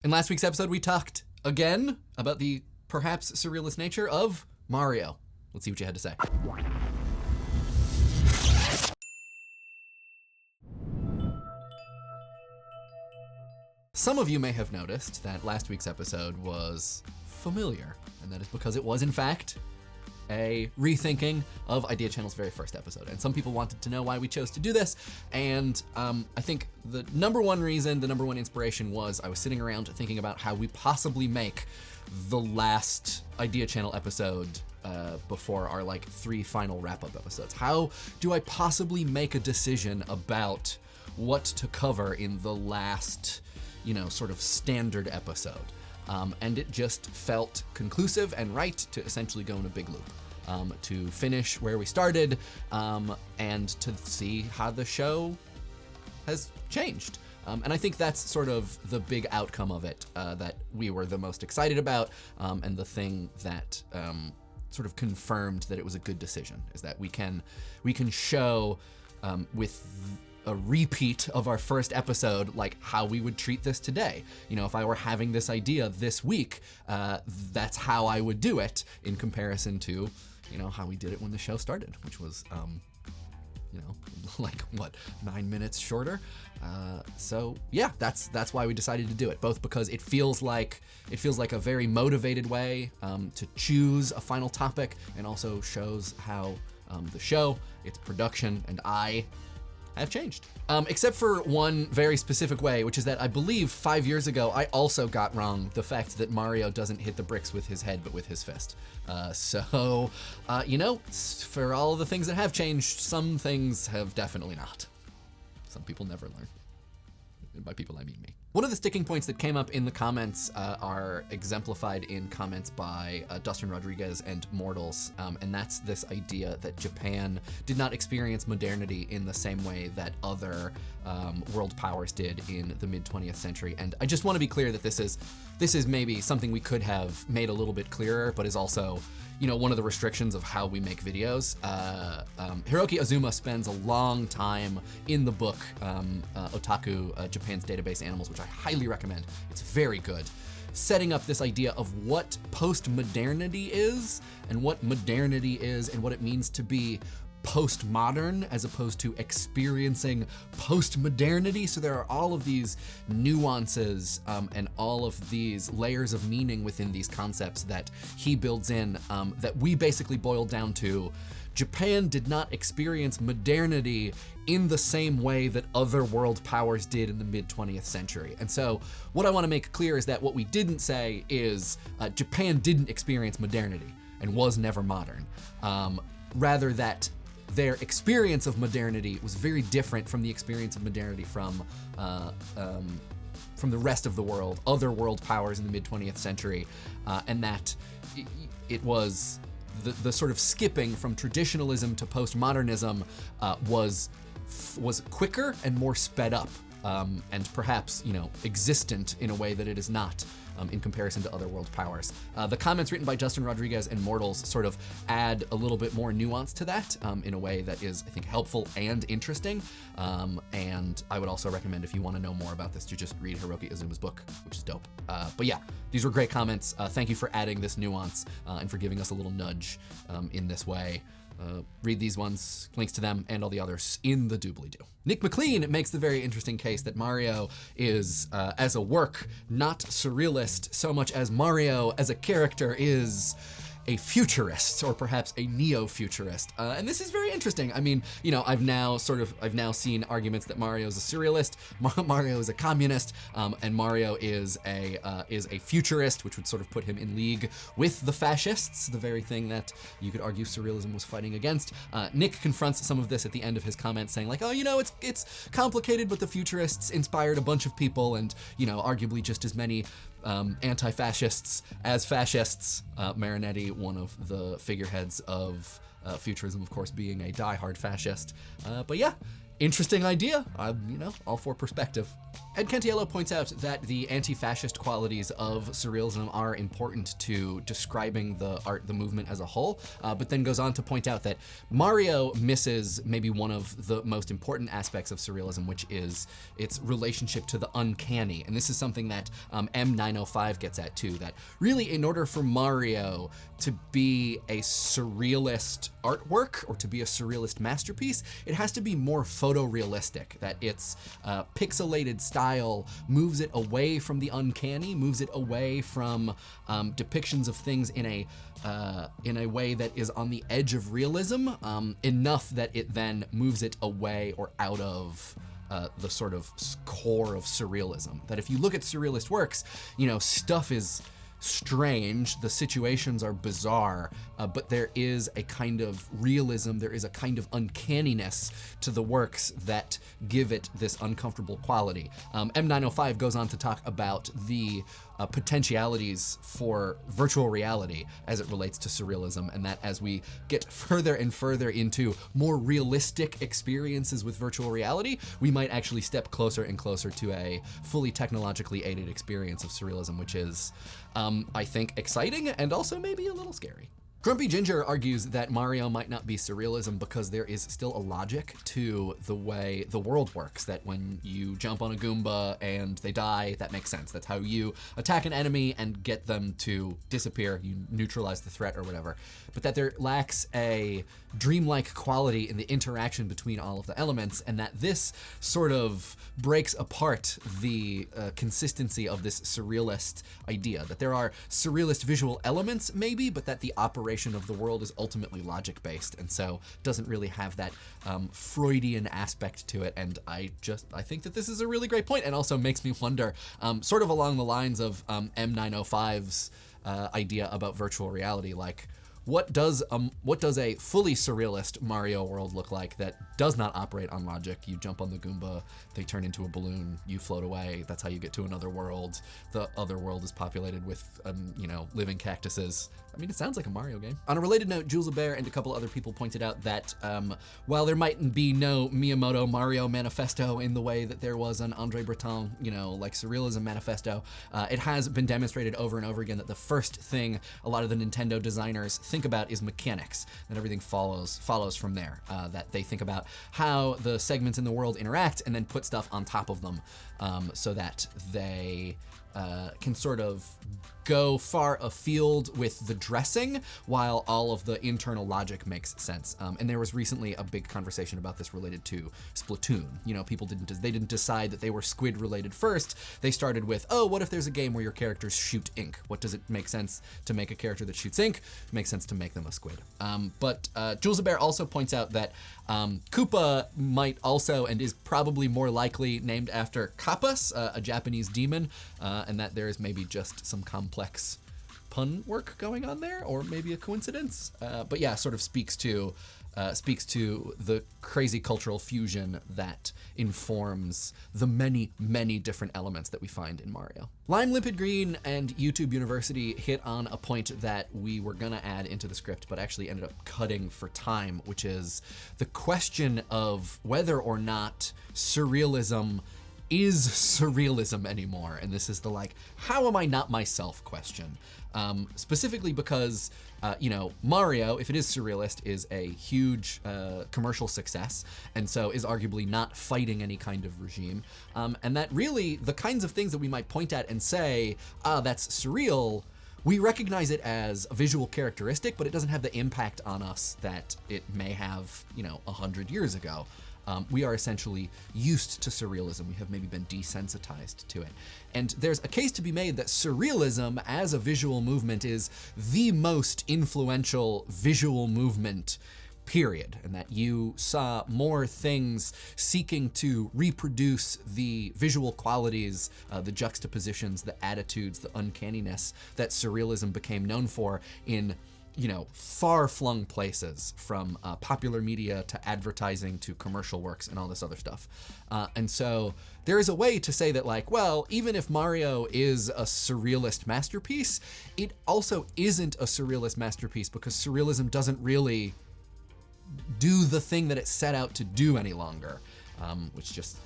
In last week's episode, we talked again about the perhaps surrealist nature of Mario. Let's see what you had to say. Some of you may have noticed that last week's episode was familiar, and that is because it was, in fact, a rethinking of Idea Channel's very first episode. And some people wanted to know why we chose to do this, and I think the number one reason, the number one inspiration was I was sitting around thinking about how we possibly make the last Idea Channel episode before our like 3 final wrap-up episodes. How do I possibly make a decision about what to cover in the last, sort of standard episode? And it just felt conclusive and right to essentially go in a big loop, to finish where we started, and to see how the show has changed. And I think that's sort of the big outcome of it, that we were the most excited about, and the thing that sort of confirmed that it was a good decision, is that we can show with a repeat of our first episode, like how we would treat this today. If I were having this idea this week, that's how I would do it in comparison to, how we did it when the show started, which was, 9 minutes shorter. So yeah, that's why we decided to do it, both because it feels like a very motivated way to choose a final topic, and also shows how the show, its production, and I have changed. Except for one very specific way, which is that I believe 5 years ago, I also got wrong the fact that Mario doesn't hit the bricks with his head, but with his fist. For all the things that have changed, some things have definitely not. Some people never learn. And by people, I mean me. One of the sticking points that came up in the comments are exemplified in comments by Dustin Rodriguez and Mortles, and that's this idea that Japan did not experience modernity in the same way that other world powers did in the mid-20th century. And I just want to be clear that this is maybe something we could have made a little bit clearer, but is also one of the restrictions of how we make videos. Hiroki Azuma spends a long time in the book, Otaku, Japan's Database Animals, which I highly recommend. It's very good. Setting up this idea of what post-modernity is, and what modernity is, and what it means to be postmodern as opposed to experiencing post-modernity. So there are all of these nuances and all of these layers of meaning within these concepts that he builds in, that we basically boiled down to: Japan did not experience modernity in the same way that other world powers did in the mid-20th century. And so what I want to make clear is that what we didn't say is Japan didn't experience modernity and was never modern. Rather that their experience of modernity was very different from the experience of modernity from the rest of the world, other world powers in the mid-20th century, and that it was the sort of skipping from traditionalism to postmodernism was quicker and more sped up, and perhaps existent in a way that it is not in comparison to other world powers. The comments written by Dustin Rodriguez and Mortles sort of add a little bit more nuance to that in a way that is, I think, helpful and interesting. And I would also recommend, if you want to know more about this, to just read Hiroki Azuma's book, which is dope. But yeah, these were great comments. Thank you for adding this nuance and for giving us a little nudge in this way. Read these ones, links to them and all the others in the doobly-doo. Nick McLean makes the very interesting case that Mario is, as a work, not surrealist so much as Mario as a character is a futurist, or perhaps a neo-futurist. And this is very interesting. I mean, I've now seen arguments that Mario is a surrealist, Mario is a communist, and Mario is a futurist, which would sort of put him in league with the fascists, the very thing that you could argue surrealism was fighting against. Nick confronts some of this at the end of his comments, saying like, it's complicated, but the futurists inspired a bunch of people, and arguably just as many anti-fascists as fascists. Marinetti, one of the figureheads of futurism, of course, being a die-hard fascist. But yeah, interesting idea. I'm, all for perspective. Ed Cantiello points out that the anti-fascist qualities of surrealism are important to describing the art, the movement as a whole, but then goes on to point out that Mario misses maybe one of the most important aspects of surrealism, which is its relationship to the uncanny. And this is something that M905 gets at too, that really in order for Mario to be a surrealist artwork or to be a surrealist masterpiece, it has to be more photorealistic, that its pixelated style moves it away from the uncanny, moves it away from depictions of things in a way that is on the edge of realism, enough that it then moves it away or out of the sort of core of surrealism. That if you look at surrealist works, stuff is strange, the situations are bizarre, but there is a kind of realism, there is a kind of uncanniness to the works that give it this uncomfortable quality. M905 goes on to talk about the potentialities for virtual reality as it relates to surrealism, and that as we get further and further into more realistic experiences with virtual reality, we might actually step closer and closer to a fully technologically aided experience of surrealism, which is, I think, exciting and also maybe a little scary. Grumpy Ginger argues that Mario might not be surrealism because there is still a logic to the way the world works, that when you jump on a Goomba and they die, that makes sense. That's how you attack an enemy and get them to disappear, you neutralize the threat or whatever. But that there lacks a dreamlike quality in the interaction between all of the elements, and that this sort of breaks apart the consistency of this surrealist idea, that there are surrealist visual elements maybe, but that the operation of the world is ultimately logic-based, and so doesn't really have that Freudian aspect to it. And I think that this is a really great point, and also makes me wonder, sort of along the lines of M905's idea about virtual reality, like, what does a fully surrealist Mario world look like that does not operate on logic? You jump on the Goomba, they turn into a balloon, you float away, that's how you get to another world. The other world is populated with, living cactuses. I mean, it sounds like a Mario game. On a related note, julesabear and a couple other people pointed out that while there might be no Miyamoto Mario manifesto in the way that there was an Andre Breton, like Surrealism manifesto, it has been demonstrated over and over again that the first thing a lot of the Nintendo designers think about is mechanics, and everything follows from there. That they think about how the segments in the world interact and then put stuff on top of them, so that they can sort of go far afield with the dressing while all of the internal logic makes sense. And there was recently a big conversation about this related to Splatoon. People didn't decide that they were squid related first. They started with, what if there's a game where your characters shoot ink? What does it make sense to make a character that shoots ink? It makes sense to make them a squid. But julesabear also points out that Koopa might also and is probably more likely named after Kappas, a Japanese demon, and that there is maybe just some complex pun work going on there, or maybe a coincidence. But yeah, sort of speaks to the crazy cultural fusion that informs the many, many different elements that we find in Mario. LimeLimpidGreen and YouTube University hit on a point that we were gonna add into the script, but actually ended up cutting for time, which is the question of whether or not surrealism is surrealism anymore. And this is the how am I not myself question. Specifically because, Mario, if it is surrealist, is a huge commercial success, and so is arguably not fighting any kind of regime. And that really, the kinds of things that we might point at and say, that's surreal, we recognize it as a visual characteristic, but it doesn't have the impact on us that it may have, 100 years ago. We are essentially used to surrealism. We have maybe been desensitized to it. And there's a case to be made that surrealism as a visual movement is the most influential visual movement, period. And that you saw more things seeking to reproduce the visual qualities, the juxtapositions, the attitudes, the uncanniness that surrealism became known for in far-flung places, from popular media to advertising to commercial works and all this other stuff. And so there is a way to say that even if Mario is a surrealist masterpiece, it also isn't a surrealist masterpiece because surrealism doesn't really do the thing that it set out to do any longer. which just,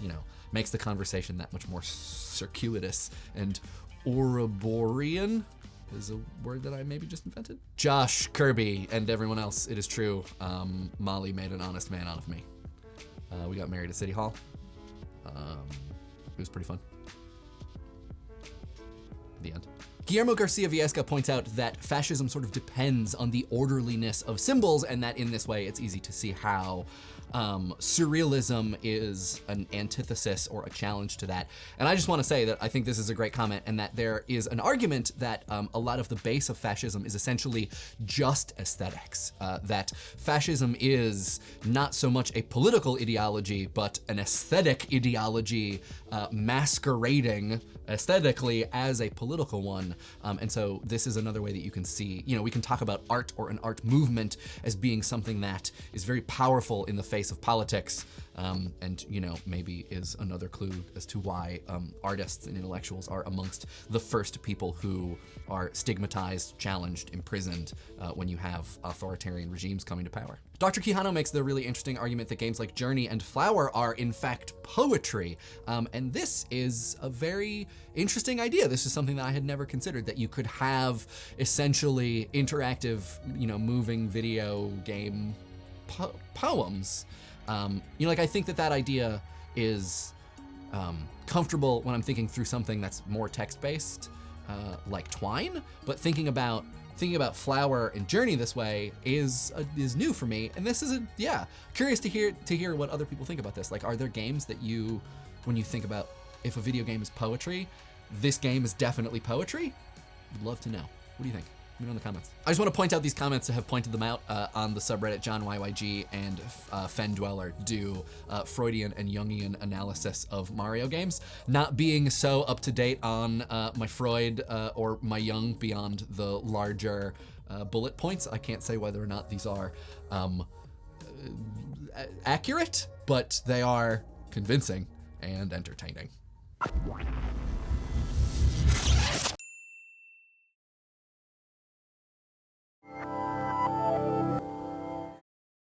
makes the conversation that much more circuitous. And Ouroborean is a word that I maybe just invented. Josh, Kirby, and everyone else, it is true. Molly made an honest man out of me. We got married at City Hall. It was pretty fun. The end. Guillermo Garcia Viesca points out that fascism sort of depends on the orderliness of symbols, and that in this way it's easy to see how surrealism is an antithesis or a challenge to that. And I just want to say that I think this is a great comment, and that there is an argument that a lot of the base of fascism is essentially just aesthetics. That fascism is not so much a political ideology, but an aesthetic ideology masquerading aesthetically as a political one. And so this is another way that you can see, we can talk about art or an art movement as being something that is very powerful in the face of politics, and maybe is another clue as to why artists and intellectuals are amongst the first people who are stigmatized, challenged, imprisoned when you have authoritarian regimes coming to power. DrQuijano makes the really interesting argument that games like Journey and Flower are in fact poetry, and this is a very interesting idea. This is something that I had never considered, that you could have essentially interactive, moving video game poems. I think that idea is comfortable when I'm thinking through something that's more text-based, like Twine, but thinking about Flower and Journey this way is new for me. And this is curious to hear what other people think about this. Like, are there games that when you think about if a video game is poetry, this game is definitely poetry? I'd love to know. What do you think? Let me know in the comments. I just want to point out these comments to have pointed them out on the subreddit. John YYG and fen-dweller do Freudian and Jungian analysis of Mario games. Not being so up to date on my Freud or my Jung beyond the larger bullet points, I can't say whether or not these are accurate, but they are convincing and entertaining.